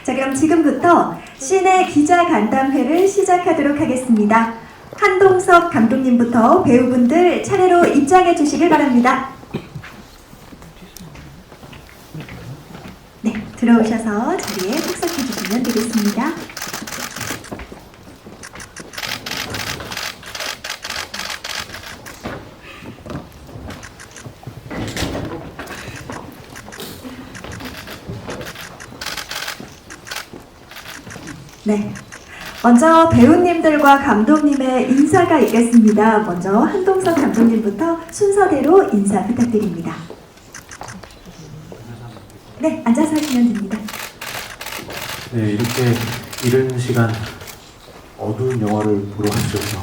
자, 그럼 지금부터 신의 기자 간담회를 시작하도록 하겠습니다. 한동석 감독님부터 배우분들 차례로 입장해 주시길 바랍니다. 네, 들어오셔서 자리에 착석해 주시면 되겠습니다. 네, 먼저 배우님들과 감독님의 인사가 있겠습니다. 먼저 한동석 감독님부터 순서대로 인사 부탁드립니다. 네, 앉아서 하시면 됩니다. 네, 이렇게 이른 시간 어두운 영화를 보러 와주셔서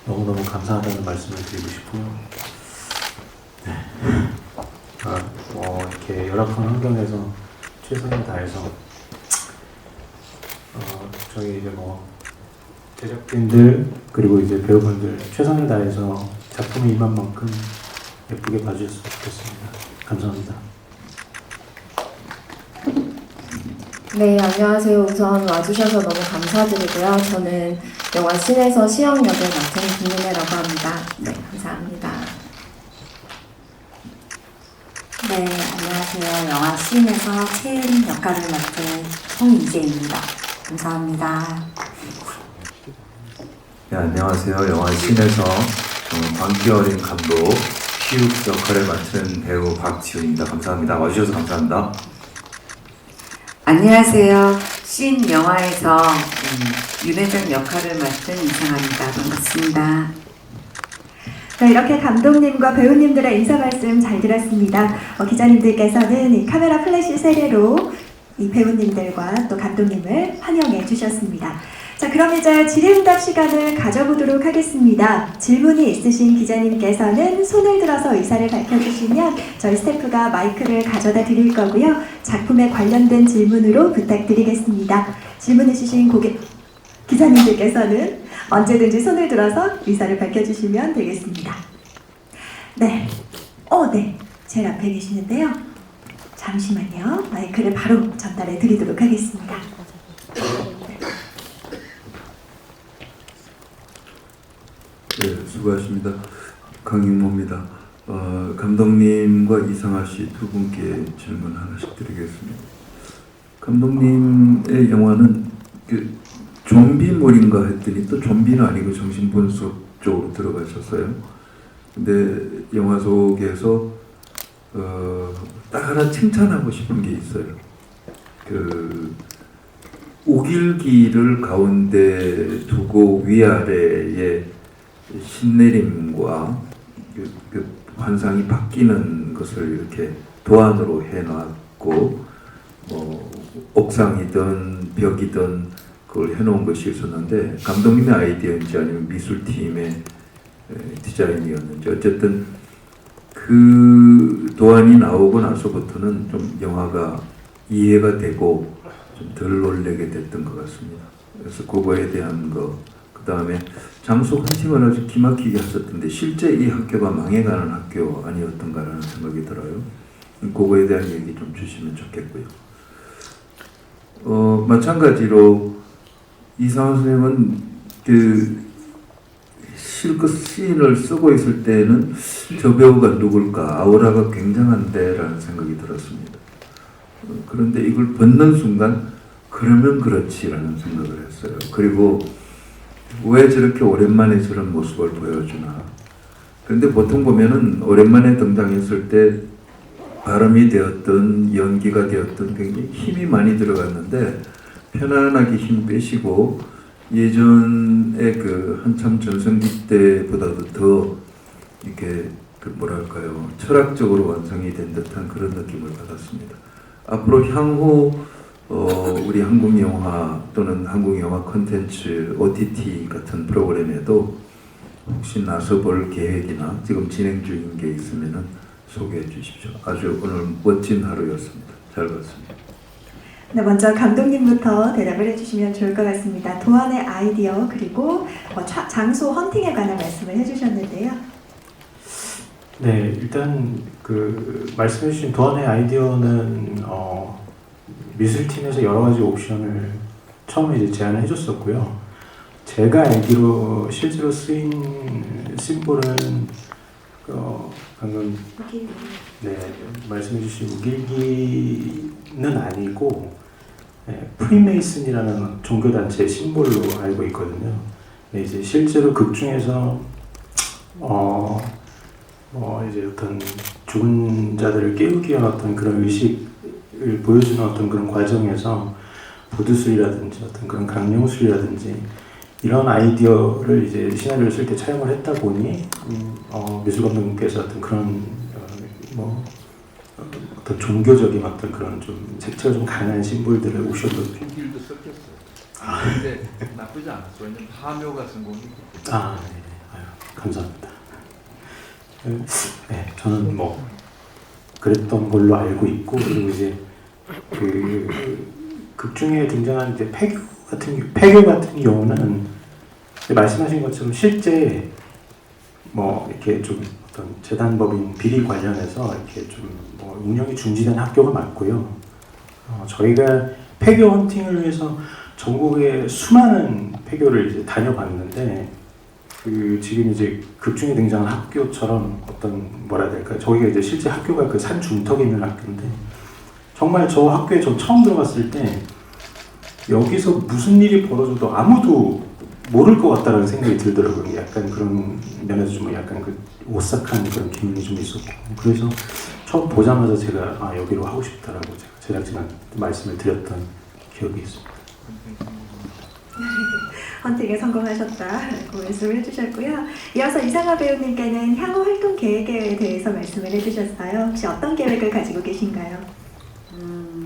너무너무 감사하다는 말씀을 드리고 싶고요. 네. 이렇게 열악한 환경에서 최선을 다해서 저희 이제 제작진들 그리고 이제 배우분들 최선을 다해서 작품이 임한 만큼 예쁘게 봐주셨으면 좋겠습니다. 감사합니다. 네, 안녕하세요. 우선 와주셔서 너무 감사드리고요. 저는 영화 씬에서 시영 역을 맡은 김민혜라고 합니다. 네, 감사합니다. 네, 안녕하세요. 영화 씬에서 채은 역할을 맡은 홍이재입니다. 감사합니다. 네, 안녕하세요. 영화 씬에서 광기 어린 감독 시욱 역할을 맡은 배우 박지훈입니다. 감사합니다. 와주셔서 감사합니다. 안녕하세요. 씬 영화에서 윤회장 역할을 맡은 이상아입니다. 반갑습니다. 네, 이렇게 감독님과 배우님들의 인사 말씀 잘 들었습니다. 기자님들께서는 이 카메라 플래시 세례로 이 배우님들과 또 감독님을 환영해 주셨습니다. 자, 그럼 이제 질의응답 시간을 가져보도록 하겠습니다. 질문이 있으신 기자님께서는 손을 들어서 의사를 밝혀주시면 저희 스태프가 마이크를 가져다 드릴 거고요. 작품에 관련된 질문으로 부탁드리겠습니다. 질문 있으신 기자님들께서는 언제든지 손을 들어서 의사를 밝혀주시면 되겠습니다. 네, 네, 제일 앞에 계시는데요. 잠시만요. 마이크를 바로 전달해 드리도록 하겠습니다. 네, 수고하십니다. 강윤모입니다. 감독님과 이상아 씨 두 분께 질문 하나씩 드리겠습니다. 감독님의 영화는 좀비물인가 했더니 또 좀비는 아니고 정신분석 쪽으로 들어가셨어요. 근데 영화 속에서 딱 하나 칭찬하고 싶은 게 있어요. 우길기를 가운데 두고 위아래에 신내림과 환상이 바뀌는 것을 이렇게 도안으로 해놨고 옥상이든 벽이든 그걸 해놓은 것이 있었는데 감독님의 아이디어인지 아니면 미술팀의 디자인이었는지 어쨌든 그 도안이 나오고 나서부터는 좀 영화가 이해가 되고 좀 덜 놀래게 됐던 것 같습니다. 그래서 그거에 대한 거, 그 다음에 장소 헌팅을 아주 기막히게 하셨던데 실제 이 학교가 망해가는 학교 아니었던가라는 생각이 들어요. 그거에 대한 얘기 좀 주시면 좋겠고요. 마찬가지로 이상화 선생님은 실컷 시인을 쓰고 있을 때는 저 배우가 누굴까 아우라가 굉장한데라는 생각이 들었습니다. 그런데 이걸 벗는 순간 그러면 그렇지라는 생각을 했어요. 그리고 왜 저렇게 오랜만에 저런 모습을 보여주나. 그런데 보통 보면은 오랜만에 등장했을 때 발음이 되었든 연기가 되었든 굉장히 힘이 많이 들어갔는데 편안하게 힘 빼시고 예전에 한참 전성기 때보다도 더 이렇게 철학적으로 완성이 된 듯한 그런 느낌을 받았습니다. 앞으로 향후 우리 한국 영화 또는 한국 영화 콘텐츠 OTT 같은 프로그램에도 혹시 나서볼 계획이나 지금 진행 중인 게 있으면은 소개해 주십시오. 아주 오늘 멋진 하루였습니다. 잘 봤습니다. 네, 먼저 감독님부터 대답을 해주시면 좋을 것 같습니다. 도안의 아이디어 그리고 장소 헌팅에 관한 말씀을 해주셨는데요. 네, 일단 말씀해주신 도안의 아이디어는 미술팀에서 여러 가지 옵션을 처음에 이제 제안을 해줬었고요. 제가 알기로 실제로 쓰인 심볼은 방금 네, 말씀해주신 우길기는 아니고 프리메이슨이라는 종교단체의 심볼로 알고 있거든요. 네, 이제 실제로 극 중에서 이제 어떤 죽은 자들을 깨우기 위한 어떤 그런 의식을 보여주는 어떤 그런 과정에서 보드술이라든지 어떤 그런 강령술이라든지 이런 아이디어를 이제 시나리오를 쓸 때 차용을 했다 보니 미술 감독님께서 어떤 그런 어떤 종교적인 어떤 그런 좀 색채가 좀 강한 심볼들을 옵션으로 길도 섞였어요. 근데 나쁘지 않았어요. 왜냐면 하묘 같은 거는 네. 아유, 감사합니다. 네, 저는 뭐 그랬던 걸로 알고 있고 그리고 이제 극 중에 등장하는 이제 폐교 같은 경우는 말씀하신 것처럼 실제 뭐 이렇게 좀 어떤 재단법인 비리 관련해서 이렇게 좀 뭐 운영이 중지된 학교가 맞고요. 저희가 폐교 헌팅을 위해서 전국에 수많은 폐교를 이제 다녀봤는데 지금 이제 극 중에 등장한 학교처럼 어떤 뭐라 해야 될까요? 저희가 이제 실제 학교가 그 산 중턱에 있는 학교인데 정말 저 학교에 저 처음 들어갔을 때 여기서 무슨 일이 벌어져도 아무도 모를 것 같다라는 생각이 들더라고요. 약간 그런 면에서 좀 약간 그 오싹한 그런 기분이 좀 있었고 그래서 처음 보자마자 제가 여기로 하고 싶다라고 제가 제작진한테 말씀을 드렸던 기억이 있습니다. 헌팅에 성공하셨다고 말씀을 해주셨고요. 이어서 이상하 배우님께는 향후 활동 계획에 대해서 말씀을 해주셨어요. 혹시 어떤 계획을 가지고 계신가요?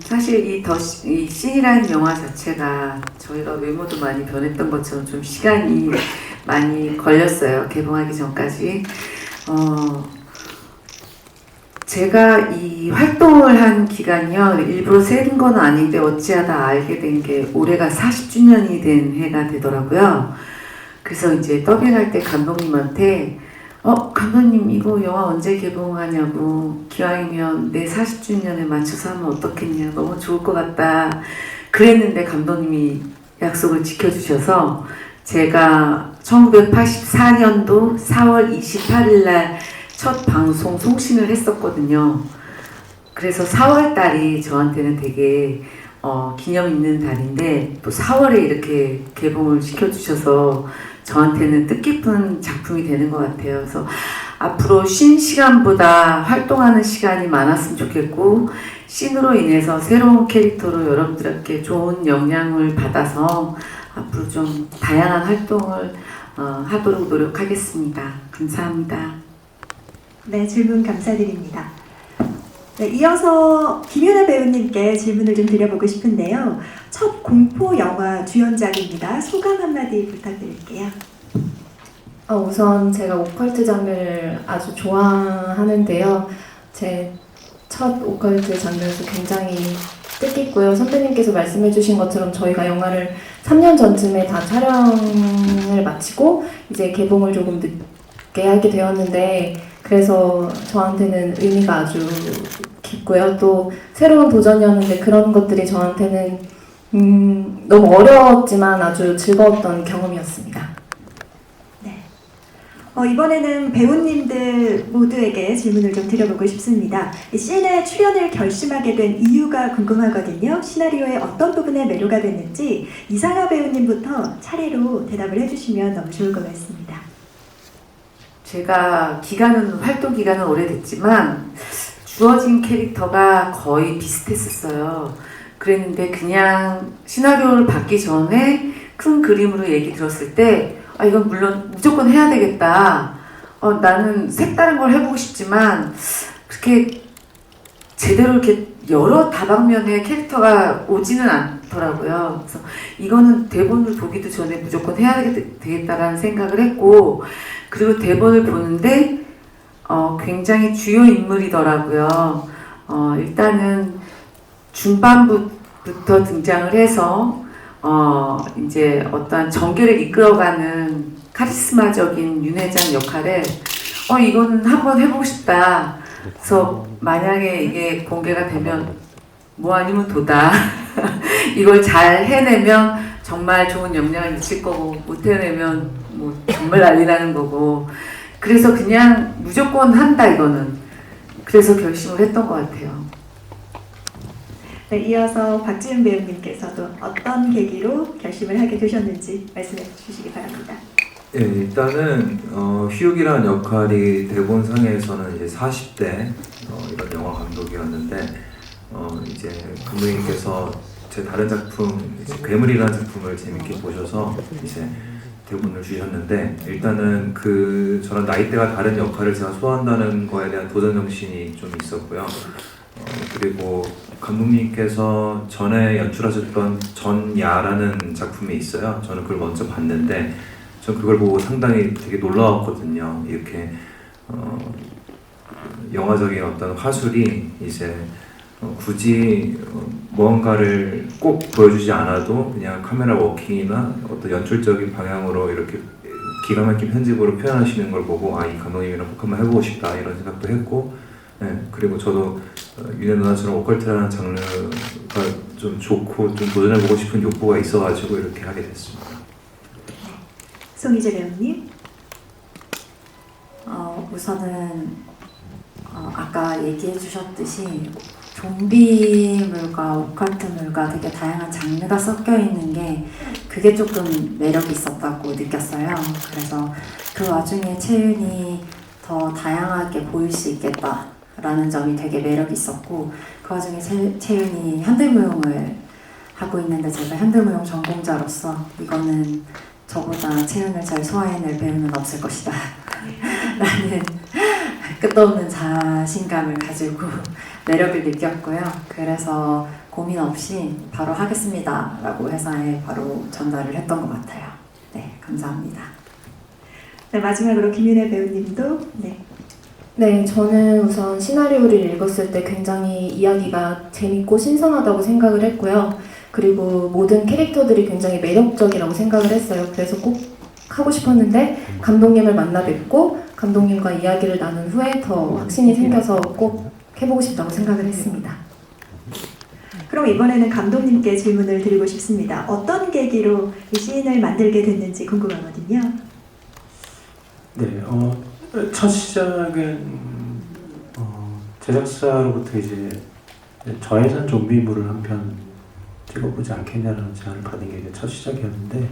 사실 이 씬이라는 영화 자체가 저희가 외모도 많이 변했던 것처럼 좀 시간이 많이 걸렸어요. 개봉하기 전까지. 제가 이 활동을 한 기간이요. 일부러 세는 건 아닌데 어찌하다 알게 된 게 올해가 40주년이 된 해가 되더라고요. 그래서 이제 더빙할 때 감독님한테 감독님 이거 영화 언제 개봉하냐고 기왕이면 내 40주년에 맞춰서 하면 어떻겠냐 너무 좋을 것 같다 그랬는데 감독님이 약속을 지켜주셔서 제가 1984년도 4월 28일 날 첫 방송 송신을 했었거든요. 그래서 4월 달이 저한테는 되게 기념 있는 달인데 또 4월에 이렇게 개봉을 시켜주셔서 저한테는 뜻깊은 작품이 되는 것 같아요. 그래서 앞으로 쉰 시간보다 활동하는 시간이 많았으면 좋겠고 씬으로 인해서 새로운 캐릭터로 여러분들께 좋은 영향을 받아서 앞으로 좀 다양한 활동을 하도록 노력하겠습니다. 감사합니다. 네, 질문 감사드립니다. 네, 이어서 김윤아 배우님께 질문을 좀 드려보고 싶은데요. 첫 공포 영화 주연작입니다. 소감 한마디 부탁드릴게요. 우선 제가 오컬트 장르를 아주 좋아하는데요. 제 첫 오컬트 장르에서 굉장히 뜻깊고요. 선배님께서 말씀해주신 것처럼 저희가 영화를 3년 전쯤에 다 촬영을 마치고 이제 개봉을 조금 늦게 하게 되었는데 그래서 저한테는 의미가 아주 깊고요. 또 새로운 도전이었는데 그런 것들이 저한테는 너무 어려웠지만 아주 즐거웠던 경험이었습니다. 네. 이번에는 배우님들 모두에게 질문을 좀 드려보고 싶습니다. 이 씬에 출연을 결심하게 된 이유가 궁금하거든요. 시나리오의 어떤 부분에 매료가 됐는지 이상하 배우님부터 차례로 대답을 해주시면 너무 좋을 것 같습니다. 제가 활동 기간은 오래됐지만 주어진 캐릭터가 거의 비슷했었어요. 그랬는데 그냥 시나리오를 받기 전에 큰 그림으로 얘기 들었을 때 이건 물론 무조건 해야 되겠다. 나는 색다른 걸 해보고 싶지만 그렇게 제대로 이렇게 여러 다방면의 캐릭터가 오지는 않더라고요. 그래서 이거는 대본을 보기도 전에 무조건 해야 되겠다라는 생각을 했고 그리고 대본을 보는데 굉장히 주요 인물이더라고요. 일단은 중반부터 등장을 해서 이제 어떠한 전개를 이끌어가는 카리스마적인 윤 회장 역할에 이거는 한번 해보고 싶다. 그래서 만약에 이게 공개가 되면 뭐 아니면 도다. 이걸 잘 해내면 정말 좋은 영향을 미칠 거고 못 해내면 뭐 정말 난리 나는 거고 그래서 그냥 무조건 한다 이거는 그래서 결심을 했던 것 같아요. 네, 이어서 박지은 배우님께서도 어떤 계기로 결심을 하게 되셨는지 말씀해 주시기 바랍니다. 예, 일단은 휘욱이라는 역할이 대본상에서는 이제 40대 이런 영화 감독이었는데 이제 감독님께서 제 다른 작품 이제 괴물이라는 작품을 재밌게 보셔서 이제 대본을 주셨는데 일단은 그 저랑 나이대가 다른 역할을 제가 소화한다는 거에 대한 도전 정신이 좀 있었고요. 그리고 감독님께서 전에 연출하셨던 전야라는 작품이 있어요. 저는 그걸 먼저 봤는데 전 그걸 보고 상당히 되게 놀라웠거든요. 이렇게 영화적인 어떤 화술이 이제 굳이 무언가를 꼭 보여주지 않아도 그냥 카메라 워킹이나 어떤 연출적인 방향으로 이렇게 기가 막힌 편집으로 표현하시는 걸 보고 아, 이 감독님이랑 꼭 한번 해보고 싶다 이런 생각도 했고 그리고 저도 윤혜 누나처럼 오컬트라는 장르가 좀 좋고 좀 도전해보고 싶은 욕구가 있어가지고 이렇게 하게 됐습니다. 송희재 배우님. 우선은 아까 얘기해 주셨듯이 좀비물과 오컬트물과 되게 다양한 장르가 섞여 있는 게 그게 조금 매력이 있었다고 느꼈어요. 그래서 그 와중에 채윤이 더 다양하게 보일 수 있겠다라는 점이 되게 매력이 있었고 그 와중에 채윤이 현대무용을 하고 있는데 제가 현대무용 전공자로서 이거는 저보다 채윤을 잘 소화해낼 배우는 없을 것이다 라는 끝없는 자신감을 가지고 매력을 느꼈고요. 그래서 고민 없이 바로 하겠습니다 라고 회사에 바로 전달을 했던 것 같아요. 네, 감사합니다. 네, 마지막으로 김윤혜 배우님도 네. 네, 저는 우선 시나리오를 읽었을 때 굉장히 이야기가 재밌고 신선하다고 생각을 했고요. 그리고 모든 캐릭터들이 굉장히 매력적이라고 생각을 했어요. 그래서 꼭 하고 싶었는데 감독님을 만나 뵙고 감독님과 이야기를 나눈 후에 더 확신이 생겨서 꼭 해보고 싶다고 생각을 했습니다. 그럼 이번에는 감독님께 질문을 드리고 싶습니다. 어떤 계기로 이 씬을 만들게 됐는지 궁금하거든요. 네, 첫 시작은 제작사로부터 이제 저예산 좀비물을 한 편 찍어보지 않겠냐는 제안을 받은 게 이제 첫 시작이었는데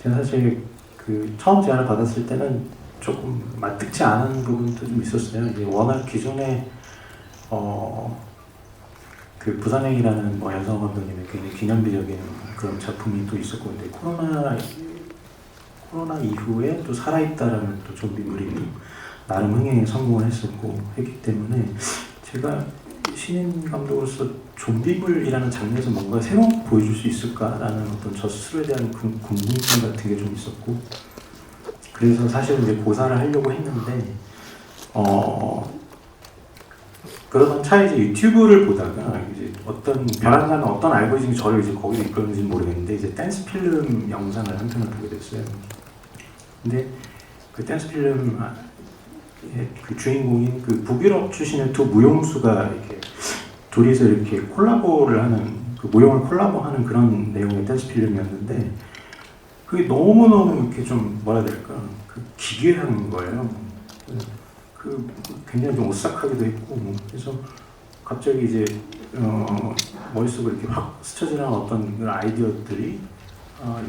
제가 사실 그 처음 제안을 받았을 때는 조금 맞듣지 않은 부분도 좀 있었어요. 이제 워낙 기존에 그 부산행이라는 뭐 여성 감독님의 굉장히 기념비적인 그런 작품이 또 있었고 근데 코로나 이후에 또 살아있다라는 또 좀비물이 나름 흥행에 성공을 했었고 했기 때문에 제가 신인 감독으로서 좀비물이라는 장르에서 뭔가 새로운 거 보여줄 수 있을까라는 어떤 저 스스로에 대한 궁금증 같은 게 좀 있었고 그래서 사실은 이제 고사를 하려고 했는데 그러던 차에 이제 유튜브를 보다가 이제 어떤 벼랑간 어떤 알고리즘이 저를 이제 거기로 이끌었는지 모르겠는데 이제 댄스 필름 영상을 한 편을 보게 됐어요. 근데 그 댄스 필름 그 주인공인 그 북유럽 출신의 두 무용수가 이렇게 둘이서 이렇게 콜라보를 하는 그 무용을 콜라보하는 그런 내용의 댄스 필름이었는데 그게 너무너무 이렇게 좀 뭐라 해야 될까 그 기괴한 거예요. 그 굉장히 좀 오싹하기도 했고 그래서 갑자기 이제 머릿속에 이렇게 확 스쳐지는 어떤 그런 아이디어들이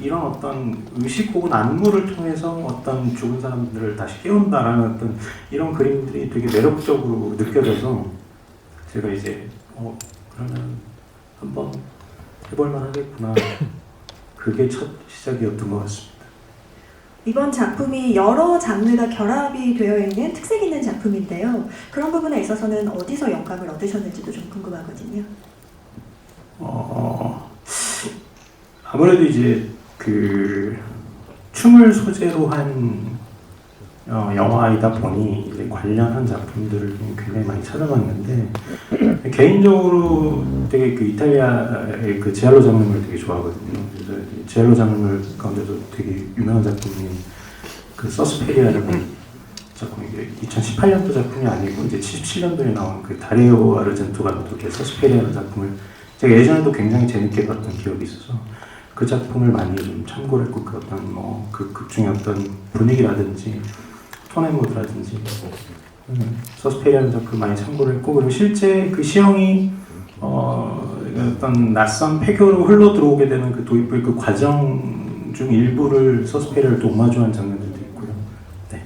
이런 어떤 의식 혹은 안무를 통해서 어떤 죽은 사람들을 다시 깨운다라는 어떤 이런 그림들이 되게 매력적으로 느껴져서 제가 이제 그러면 한번 해볼만 하겠구나 그게 첫 시작이었던 것 같습니다. 이번 작품이 여러 장르가 결합이 되어 있는 특색 있는 작품인데요. 그런 부분에 있어서는 어디서 영감을 얻으셨는지도 좀 궁금하거든요. 아무래도 이제 그 춤을 소재로 한 영화이다 보니 이제 관련한 작품들을 굉장히 많이 찾아봤는데 개인적으로 되게 그 이탈리아의 그 지알로 장르를 되게 좋아하거든요. 그래서 지알로 장르 가운데서 되게 유명한 작품인 그 서스페리아라는 작품이 2018년도 작품이 아니고 이제 77년도에 나온 그 다리오 아르젠토 감독의 서스페리아라는 작품을 제가 예전에도 굉장히 재밌게 봤던 기억이 있어서 그 작품을 많이 좀 참고를 했고 그 어떤 뭐 그 극 중에 어떤 분위기라든지 톤앤모드라든지 서스페리아라는 작품 많이 참고를 했고 그리고 실제 그 시형이 어떤 낯선 폐교로 흘러 들어오게 되는 그 도입부의 그 과정 중 일부를 서스페리아를 또 오마주한 장면들도 있고요. 네.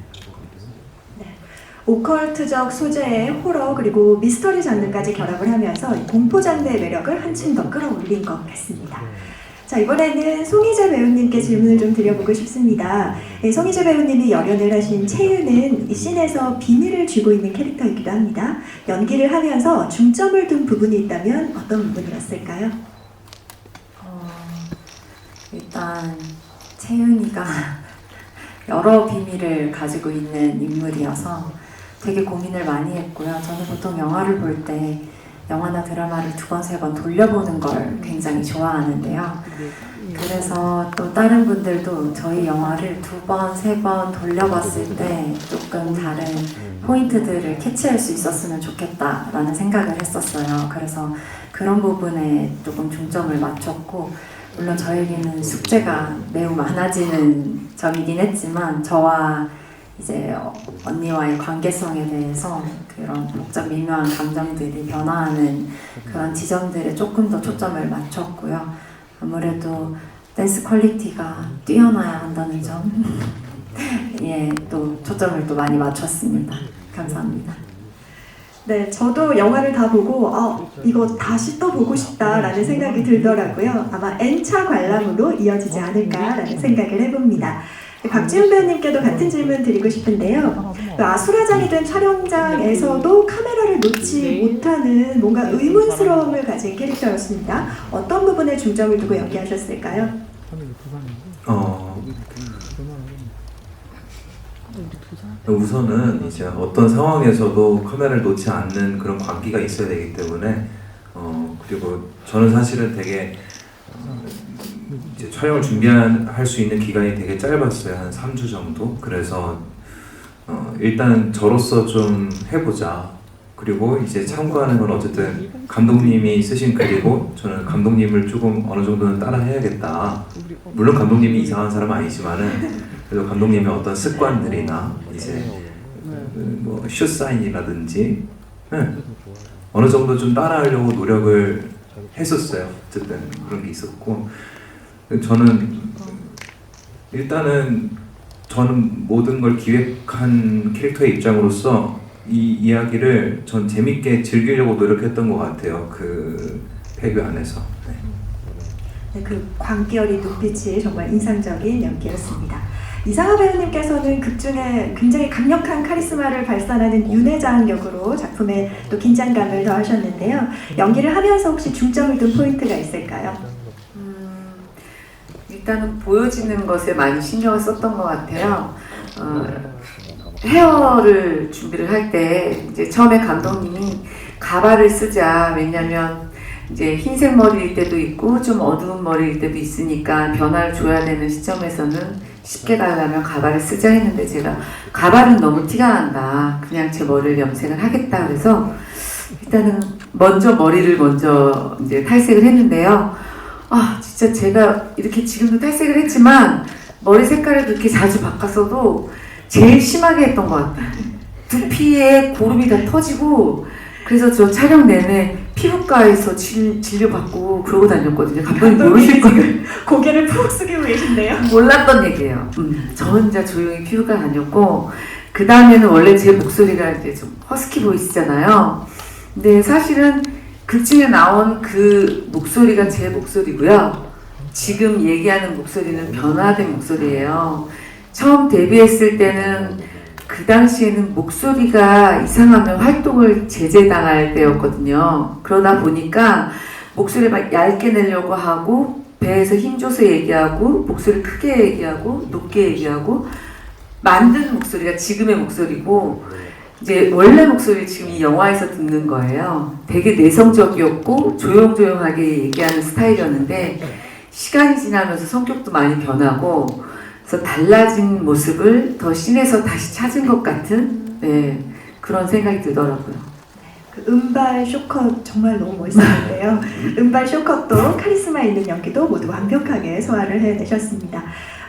오컬트적 소재의 호러 그리고 미스터리 장르까지 결합을 하면서 이 공포 장르의 매력을 한층 더 끌어올린 것 같습니다. 자, 이번에는 송희재 배우님께 질문을 좀 드려보고 싶습니다. 송희재 배우님이 열연을 하신 채유는 이 씬에서 비밀을 쥐고 있는 캐릭터이기도 합니다. 연기를 하면서 중점을 둔 부분이 있다면 어떤 부분이었을까요? 일단 채윤이가 여러 비밀을 가지고 있는 인물이어서 되게 고민을 많이 했고요. 저는 보통 영화를 볼 때 영화나 드라마를 2번, 3번 돌려보는 걸 굉장히 좋아하는데요. 그래서 또 다른 분들도 저희 영화를 2번, 3번 돌려봤을 때 조금 다른 포인트들을 캐치할 수 있었으면 좋겠다라는 생각을 했었어요. 그래서 그런 부분에 조금 중점을 맞췄고 물론 저에게는 숙제가 매우 많아지는 점이긴 했지만 저와 이제 언니와의 관계성에 대해서 그런 복잡 미묘한 감정들이 변화하는 그런 지점들에 조금 더 초점을 맞췄고요. 아무래도 댄스 퀄리티가 뛰어나야 한다는 점 예, 또 초점을 또 많이 맞췄습니다. 감사합니다. 네, 저도 영화를 다 보고 이거 다시 또 보고 싶다라는 생각이 들더라고요. 아마 N차 관람으로 이어지지 않을까라는 생각을 해봅니다. 박지훈 배우님께도 같은 질문 드리고 싶은데요. 아수라장이 된 촬영장에서도 카메라를 놓지 못하는 뭔가 의문스러움을 가진 캐릭터였습니다. 어떤 부분에 중점을 두고 연기하셨을까요? 우선은 이제 어떤 상황에서도 카메라를 놓지 않는 그런 관계가 있어야 되기 때문에 그리고 저는 사실은 되게 이제 촬영을 준비할 수 있는 기간이 되게 짧았어요. 한 3주 정도. 그래서 일단 저로서 좀 해보자. 그리고 이제 참고하는 건 어쨌든 감독님이 쓰신 글이고 저는 감독님을 조금 어느 정도는 따라 해야겠다. 물론 감독님이 이상한 사람은 아니지만은 그래도 감독님의 어떤 습관들이나 이제 뭐 슛사인이라든지 어느 정도 좀 따라하려고 노력을 했었어요. 어쨌든 그런 게 있었고 저는 일단은 저는 모든 걸 기획한 캐릭터의 입장으로서 이 이야기를 전 재밌게 즐기려고 노력했던 것 같아요. 그 폐교 안에서. 네, 그 광기어린 눈빛이 정말 인상적인 연기였습니다. 이상하 배우님께서는 극중에 굉장히 강력한 카리스마를 발산하는 윤회장 역으로 작품에 또 긴장감을 더하셨는데요. 연기를 하면서 혹시 중점을 둔 포인트가 있을까요? 일단은 보여지는 것에 많이 신경을 썼던 것 같아요. 헤어를 준비를 할 때 이제 처음에 감독님이 가발을 쓰자. 왜냐면 이제 흰색 머리일 때도 있고 좀 어두운 머리일 때도 있으니까 변화를 줘야 되는 시점에서는 쉽게 가려면 가발을 쓰자 했는데 제가 가발은 너무 티가 난다. 그냥 제 머리를 염색을 하겠다. 그래서 일단은 머리를 먼저 이제 탈색을 했는데요. 진짜 제가 이렇게 지금도 탈색을 했지만 머리 색깔을 그렇게 자주 바꿨어도 제일 심하게 했던 것 같아요. 두피에 고름이 다 터지고 그래서 저 촬영 내내 피부과에서 진료받고 그러고 다녔거든요. 감독님 모르실 거예요. 고개를 푹 숙이고 계신데요. 몰랐던 얘기예요. 저 혼자 조용히 피부과 다녔고 그 다음에는 원래 제 목소리가 이제 좀 허스키 보이스잖아요. 근데 사실은 극 중에 나온 그 목소리가 제 목소리고요. 지금 얘기하는 목소리는 변화된 목소리예요. 처음 데뷔했을 때는 그 당시에는 목소리가 이상하면 활동을 제재당할 때였거든요. 그러다 보니까 목소리를 막 얇게 내려고 하고 배에서 힘줘서 얘기하고 목소리 크게 얘기하고 높게 얘기하고 만든 목소리가 지금의 목소리고 이제 원래 목소리 지금 이 영화에서 듣는 거예요. 되게 내성적이었고 조용조용하게 얘기하는 스타일이었는데 시간이 지나면서 성격도 많이 변하고 그래서 달라진 모습을 더 씬에서 다시 찾은 것 같은 네, 그런 생각이 들더라고요. 그 은발 쇼컷 정말 너무 멋있었는데요. 은발 쇼컷도 카리스마 있는 연기도 모두 완벽하게 소화를 해내셨습니다.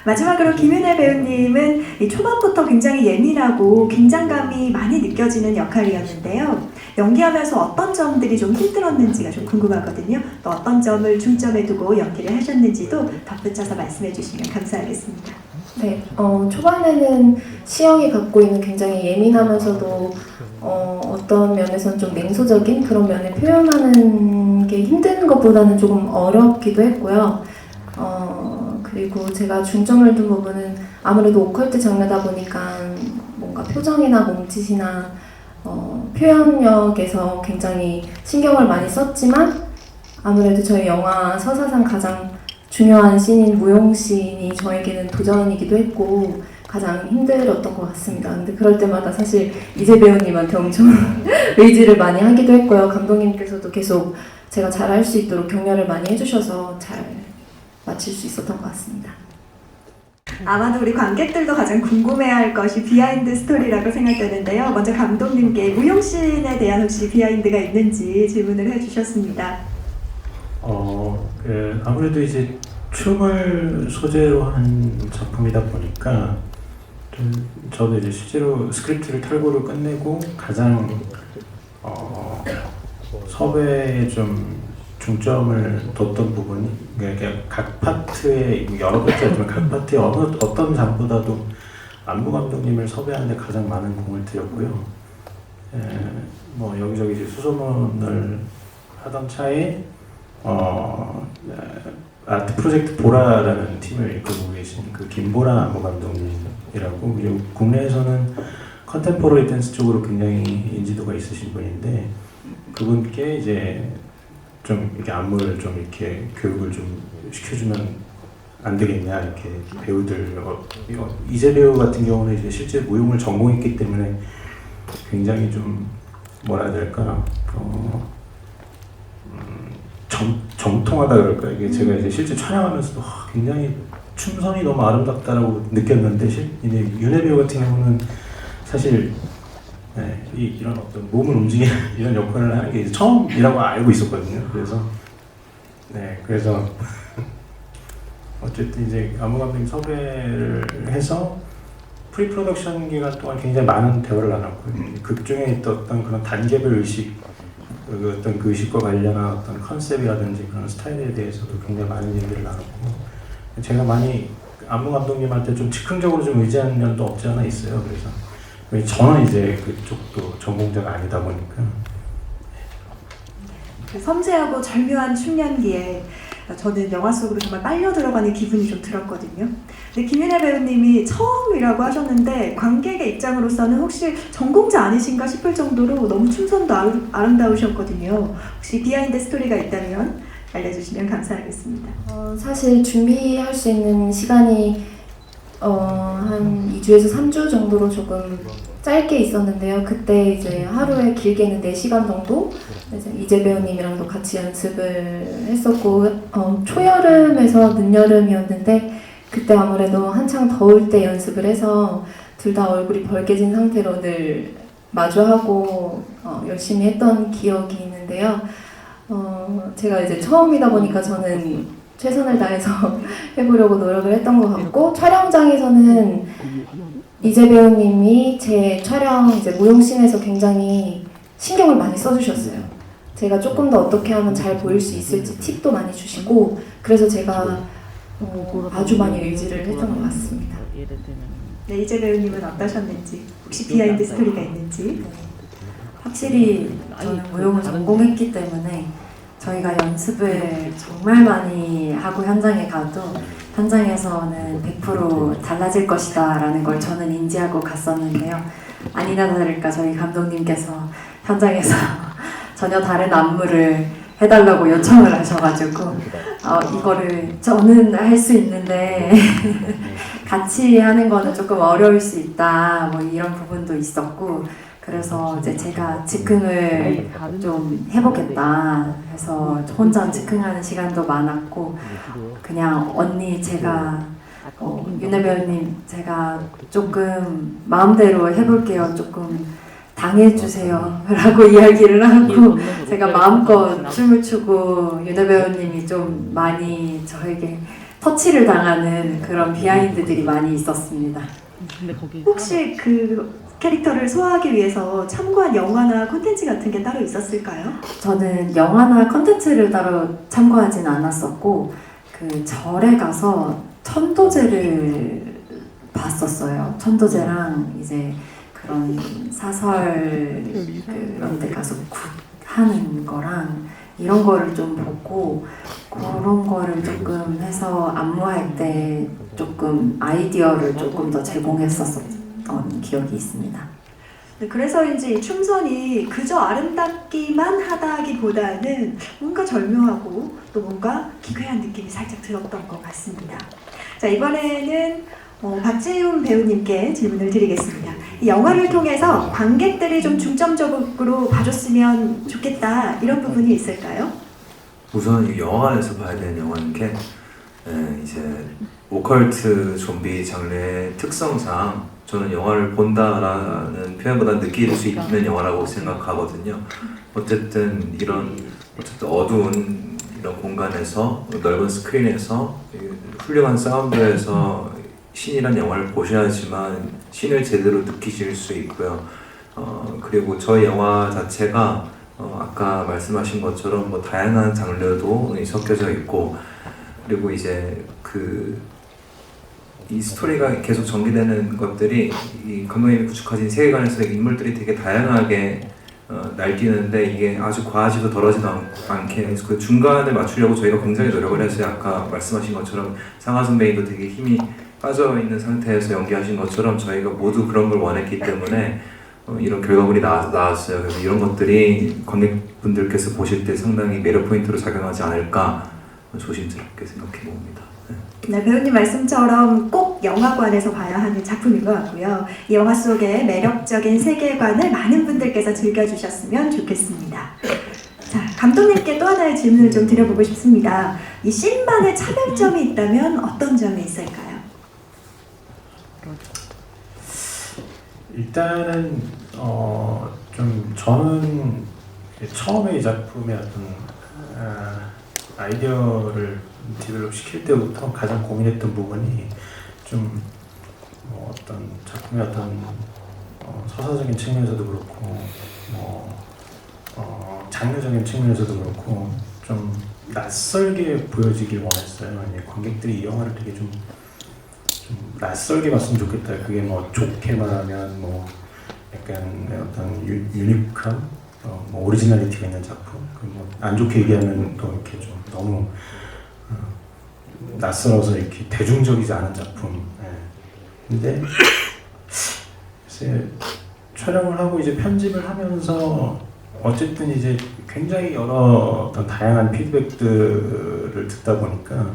마지막으로 김윤혜 배우님은 이 초반부터 굉장히 예민하고 긴장감이 많이 느껴지는 역할이었는데요. 연기하면서 어떤 점들이 좀 힘들었는지가 좀 궁금하거든요. 또 어떤 점을 중점에 두고 연기를 하셨는지도 덧붙여서 말씀해 주시면 감사하겠습니다. 네, 초반에는 시영이 갖고 있는 굉장히 예민하면서도 어떤 면에서는 좀 냉소적인 그런 면을 표현하는 게 힘든 것보다는 조금 어렵기도 했고요. 그리고 제가 중점을 둔 부분은 아무래도 오컬트 장르다 보니까 뭔가 표정이나 몸짓이나 표현력에서 굉장히 신경을 많이 썼지만 아무래도 저희 영화 서사상 가장 중요한 씬인 무용씬이 저에게는 도전이기도 했고 가장 힘들었던 것 같습니다. 근데 그럴 때마다 사실 이재 배우님한테 엄청 의지를 많이 하기도 했고요. 감독님께서도 계속 제가 잘할 수 있도록 격려를 많이 해주셔서 잘 마칠 수 있었던 것 같습니다. 아마도 우리 관객들도 가장 궁금해할 것이 비하인드 스토리라고 생각되는데요. 먼저 감독님께 무용씬에 대한 혹시 비하인드가 있는지 질문을 해주셨습니다. 아무래도 이제 춤을 소재로 한 작품이다 보니까 저도 이제 실제로 스크립트를 탈고를 끝내고 가장 섭외에 좀 중점을 뒀던 부분이 그러니까 각 파트에 여러 가지지만 각 파트에 어떤 장보다도 안무 감독님을 섭외하는데 가장 많은 공을 들였고요. 뭐 여기저기 이제 수소문을 하던 차에 아트 프로젝트 보라라는 팀을 이끌고 계신 그 김보라 안무 감독님이라고 그리고 국내에서는 컨템포러리 댄스 쪽으로 굉장히 인지도가 있으신 분인데 그분께 이제 좀 이렇게 안무를 좀 이렇게 교육을 좀 시켜주면 안 되겠냐 이렇게 배우들 이재 배우 같은 경우는 이제 실제 무용을 전공했기 때문에 굉장히 좀 뭐라 해야 될까 정통하다 그럴까 이게 제가 이제 실제 촬영하면서도 굉장히 춤선이 너무 아름답다라고 느꼈는데 윤혜 배우 같은 경우는 사실 네, 이런 어떤 몸을 움직이는 이런 역할을 하는 게 이제 처음이라고 알고 있었거든요. 그래서 어쨌든 이제 안무 감독님 섭외를 해서 프리 프로덕션 기간 동안 굉장히 많은 대화를 나눴고요. 극 중에 있던 어떤 그런 단계별 의식, 어떤 그 의식과 관련한 어떤 컨셉이라든지 그런 스타일에 대해서도 굉장히 많은 얘기를 나눴고 제가 많이 안무 감독님한테 좀 즉흥적으로 좀 의지하는 면도 없지 않아 있어요. 그래서 저는 이제 그쪽도 전공자가 아니다 보니까 그 섬세하고 절묘한 춤 연기에 저는 영화 속으로 정말 빨려 들어가는 기분이 좀 들었거든요. 근데 김윤혜 배우님이 처음이라고 하셨는데 관객의 입장으로서는 혹시 전공자 아니신가 싶을 정도로 너무 춤선도 아름다우셨거든요. 혹시 비하인드 스토리가 있다면 알려주시면 감사하겠습니다. 사실 준비할 수 있는 시간이 한 2주에서 3주 정도로 조금 짧게 있었는데요. 그때 이제 하루에 길게는 4시간 정도 이재 배우님이랑도 같이 연습을 했었고 초여름에서 늦여름이었는데 그때 아무래도 한창 더울 때 연습을 해서 둘 다 얼굴이 벌개진 상태로 늘 마주하고 열심히 했던 기억이 있는데요. 제가 이제 처음이다 보니까 저는 최선을 다해서 해보려고 노력을 했던 것 같고 촬영장에서는 이재 배우님이 제 촬영 이제 무용씬에서 굉장히 신경을 많이 써주셨어요. 제가 조금 더 어떻게 하면 잘 보일 수 있을지 팁도 많이 주시고 그래서 제가 아주 많이 의지를 했던 것 같습니다. 네, 이재 배우님은 어떠셨는지 혹시 비하인드 스토리가 있는지. 확실히 저는 무용을 전공했기 때문에 저희가 연습을 정말 많이 하고 현장에 가도 현장에서는 100% 달라질 것이다 라는 걸 저는 인지하고 갔었는데요. 아니나 다를까 저희 감독님께서 현장에서 전혀 다른 안무를 해달라고 요청을 하셔가지고 이거를 저는 할 수 있는데 같이 하는 거는 조금 어려울 수 있다 뭐 이런 부분도 있었고 그래서 이제 제가 즉흥을 좀 해보겠다 해서 혼자 즉흥하는 시간도 많았고 그냥 언니 제가 윤혜 배우님, 제가 조금 마음대로 해볼게요. 조금 당해주세요. 라고 이야기를 하고 제가 마음껏 춤을 추고 윤혜 배우님이 좀 많이 저에게 터치를 당하는 그런 비하인드들이 많이 있었습니다. 혹시 그 캐릭터를 소화하기 위해서 참고한 영화나 콘텐츠 같은 게 따로 있었을까요? 저는 영화나 컨텐츠를 따로 참고하진 않았었고 그 절에 가서 천도제를 봤었어요. 천도제랑 이제 그런 사설 그런 데 가서 하는 거랑 이런 거를 좀 보고 그런 거를 조금 해서 안무할 때 조금 아이디어를 조금 더 제공했었던 기억이 있습니다. 네, 그래서인지 이 춤선이 그저 아름답기만 하다기보다는 뭔가 절묘하고 또 뭔가 기괴한 느낌이 살짝 들었던 것 같습니다. 자, 이번에는 박지훈 배우님께 질문을 드리겠습니다. 이 영화를 통해서 관객들이 좀 중점적으로 봐줬으면 좋겠다 이런 부분이 있을까요? 우선 이 영화관에서 봐야 되는 영화인 게 이제 오컬트 좀비 장르의 특성상 저는 영화를 본다라는 표현보다 느낄 수 있는 영화라고 생각하거든요. 어쨌든 어두운 이런 공간에서 넓은 스크린에서 훌륭한 사운드에서 신이란 영화를 보셔야지만 신을 제대로 느끼실 수 있고요. 그리고 저희 영화 자체가 아까 말씀하신 것처럼 뭐 다양한 장르도 섞여져 있고 그리고 이제 이 스토리가 계속 전개되는 것들이 이 감독님이 구축하신 세계관에서 인물들이 되게 다양하게 날뛰는데 이게 아주 과하지도 덜하지도 않게 그 중간을 맞추려고 저희가 굉장히 노력을 했어요. 아까 말씀하신 것처럼 상하 선배님도 되게 힘이 빠져 있는 상태에서 연기하신 것처럼 저희가 모두 그런 걸 원했기 때문에 이런 결과물이 나왔어요. 그래서 이런 것들이 관객분들께서 보실 때 상당히 매력 포인트로 작용하지 않을까 조심스럽게 생각해 봅니다. 네, 배우님 말씀처럼 꼭 영화관에서 봐야 하는 작품인 것 같고요. 이 영화 속의 매력적인 세계관을 많은 분들께서 즐겨주셨으면 좋겠습니다. 자, 감독님께 또 하나의 질문을 좀 드려보고 싶습니다. 이 씬만의 차별점이 있다면 어떤 점이 있을까요? 일단은 좀 저는 처음에 이 작품의 어떤 아이디어를 디벨롭 시킬 때부터 가장 고민했던 부분이 좀 어떤 작품의 어떤 서사적인 측면에서도 그렇고 장르적인 측면에서도 그렇고 좀 낯설게 보여지길 원했어요. 관객들이 이 영화를 되게 좀 낯설게 봤으면 좋겠다. 그게 뭐 좋게 말하면 뭐 약간 어떤 유니크함, 뭐 오리지널리티가 있는 작품. 뭐 안 좋게 얘기하면 또 이렇게 좀 너무 낯설어서 이렇게 대중적이지 않은 작품. 근데 글쎄 촬영을 하고 이제 편집을 하면서 어쨌든 이제 굉장히 여러 어떤 다양한 피드백들을 듣다 보니까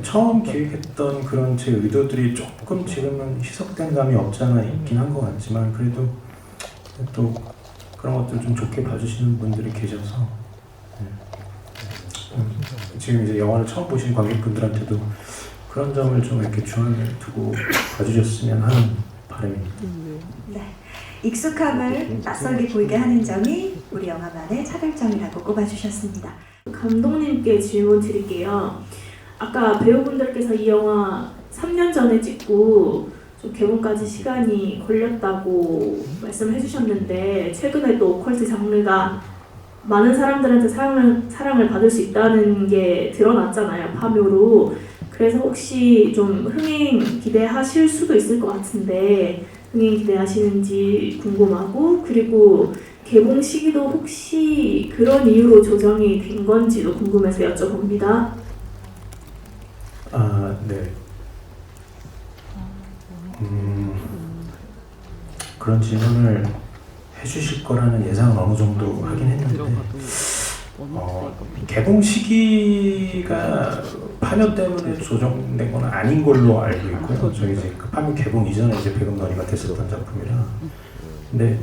처음 기획했던 그런 제 의도들이 조금 지금은 희석된 감이 없지 않아 있긴 한 것 같지만 그래도 또 그런 것들 좀 좋게 봐주시는 분들이 계셔서 지금 이제 영화를 처음 보신 관객분들한테도 그런 점을 좀 이렇게 중앙에 두고 봐주셨으면 하는 바람입니다. 네, 익숙함을 낯설게 보이게 하는 점이 우리 영화만의 차별점이라고 꼽아주셨습니다. 감독님께 질문 드릴게요. 아까 배우분들께서 이 영화 3년 전에 찍고 좀 개봉까지 시간이 걸렸다고 말씀을 해주셨는데 최근에 또 오컬트 장르가 많은 사람들한테 사랑을 받을 수 있다는 게 드러났잖아요, 파묘로. 그래서 혹시 좀 흥행 기대하실 수도 있을 것 같은데 흥행 기대하시는지 궁금하고 그리고 개봉 시기도 혹시 그런 이유로 조정이 된 건지도 궁금해서 여쭤봅니다. 네. 그런 질문을 해주실 거라는 예상은 어느 정도 하긴 했는데 개봉 시기가 파묘 때문에 조정된 건 아닌 걸로 알고 있고요. 저희 이제 그 파묘 개봉 이전에 이제 배급 논의가 됐었던 작품이라. 근데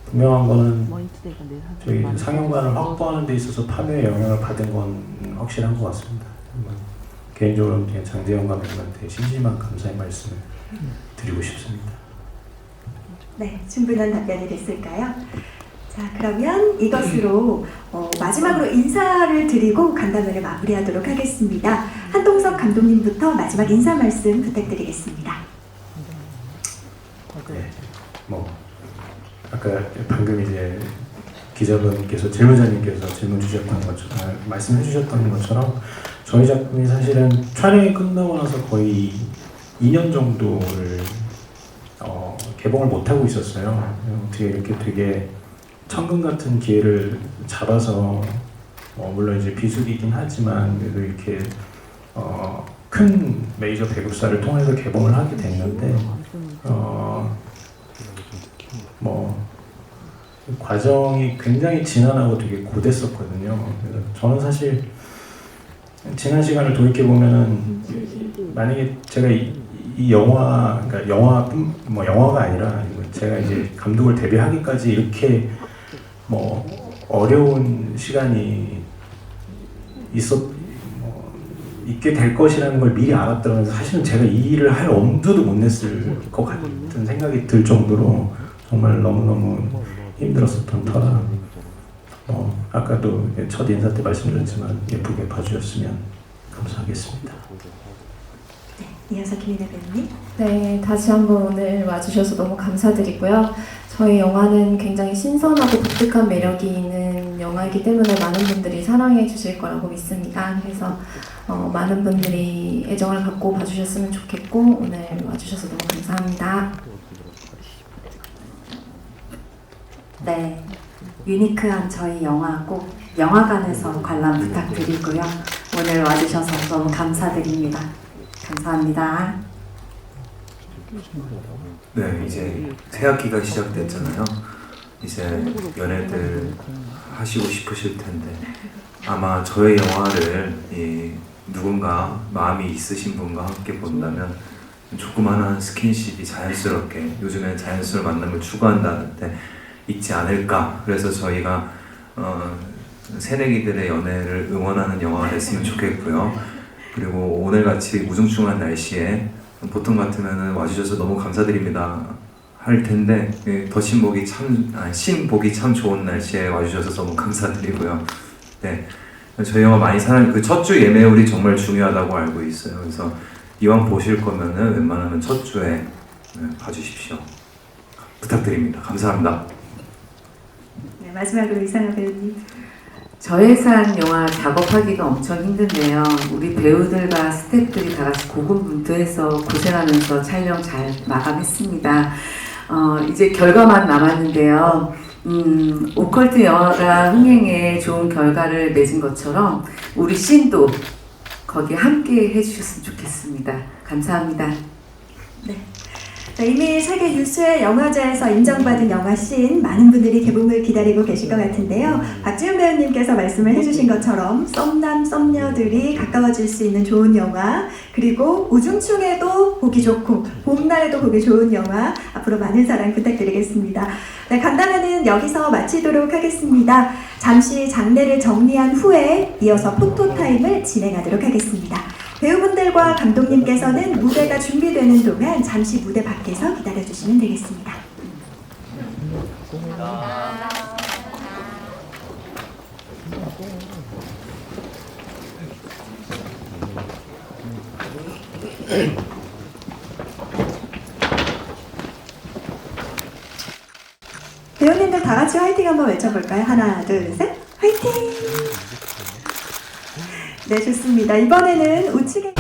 분명한 거는 저희 상영관을 확보하는 데 있어서 파묘의 영향을 받은 건 확실한 것 같습니다. 개인적으로 그냥 장재영 감독님한테 심심한 감사의 말씀을 드리고 싶습니다. 네, 충분한 답변이 됐을까요? 자, 그러면 이것으로 마지막으로 인사를 드리고 간담회를 마무리하도록 하겠습니다. 한동석 감독님부터 마지막 인사 말씀 부탁드리겠습니다. 네, 뭐 아까 방금 이제 기자분께서 질문자님께서 질문 주셨던 것처럼 말씀해 주셨던 것처럼 저희 작품이 사실은 촬영이 끝나고 나서 거의 2년 정도를 개봉을 못 하고 있었어요. 어떻게 이렇게 되게 천금 같은 기회를 잡아서 물론 이제 비수기이긴 하지만 그래도 이렇게 큰 메이저 배급사를 통해서 개봉을 하게 됐는데 뭐 과정이 굉장히 지난하고 되게 고됐었거든요. 그래서 저는 사실 지난 시간을 돌이켜 보면은 만약에 제가 이 영화, 그러니까 뭐 영화가 아니라 제가 이제 감독을 데뷔하기까지 이렇게 뭐 어려운 시간이 있게 될 것이라는 걸 미리 알았다면 사실은 제가 이 일을 할 엄두도 못 냈을 것 같은 생각이 들 정도로 정말 너무너무 힘들었었던 터라 아까도 첫 인사 때 말씀드렸지만 예쁘게 봐주셨으면 감사하겠습니다. 네, 이어서 김인혜 배우님. 네, 다시 한번 오늘 와주셔서 너무 감사드리고요. 저희 영화는 굉장히 신선하고 독특한 매력이 있는 영화이기 때문에 많은 분들이 사랑해 주실 거라고 믿습니다. 그래서 많은 분들이 애정을 갖고 봐주셨으면 좋겠고 오늘 와주셔서 너무 감사합니다. 네, 유니크한 저희 영화 꼭 영화관에서 관람 부탁드리고요. 오늘 와주셔서 너무 감사드립니다. 감사합니다. 네, 이제 새 학기가 시작됐잖아요. 이제 연애들 하시고 싶으실 텐데 아마 저의 영화를 누군가 마음이 있으신 분과 함께 본다면 조그마한 스킨십이 자연스럽게 요즘엔 자연스러운 만남을 추구한다는데 있지 않을까. 그래서 저희가 새내기들의 연애를 응원하는 영화가 됐으면 좋겠고요. 그리고 오늘같이 우중충한 날씨에 보통 같으면 와주셔서 너무 감사드립니다 할 텐데 더 신보기 참 좋은 날씨에 와주셔서 너무 감사드리고요. 네, 저희 영화 많이 그 첫 주 예매율이 정말 중요하다고 알고 있어요. 그래서 이왕 보실 거면은 웬만하면 첫 주에 봐주십시오. 부탁드립니다. 감사합니다. 네, 마지막으로 이상한 배우님. 저예산 영화 작업하기가 엄청 힘든데요. 우리 배우들과 스태프들이 다 같이 고군분투해서 고생하면서 촬영 잘 마감했습니다. 이제 결과만 남았는데요. 오컬트 영화가 흥행에 좋은 결과를 맺은 것처럼 우리 씬도 거기에 함께 해주셨으면 좋겠습니다. 감사합니다. 네. 자, 이미 세계 유수의 영화제에서 인정받은 영화 씬 많은 분들이 개봉을 기다리고 계실 것 같은데요. 박지훈 배우님께서 말씀을 해주신 것처럼 썸남 썸녀들이 가까워질 수 있는 좋은 영화, 그리고 우중충에도 보기 좋고 봄날에도 보기 좋은 영화 앞으로 많은 사랑 부탁드리겠습니다. 네, 간담회는 여기서 마치도록 하겠습니다. 잠시 장례를 정리한 후에 이어서 포토타임을 진행하도록 하겠습니다. 배우분들과 감독님께서는 무대가 준비되는 동안 잠시 무대 밖에서 기다려주시면 되겠습니다. 배우님들 다 같이 화이팅 한번 외쳐볼까요? 하나, 둘, 셋, 화이팅! 네, 좋습니다. 이번에는 우측에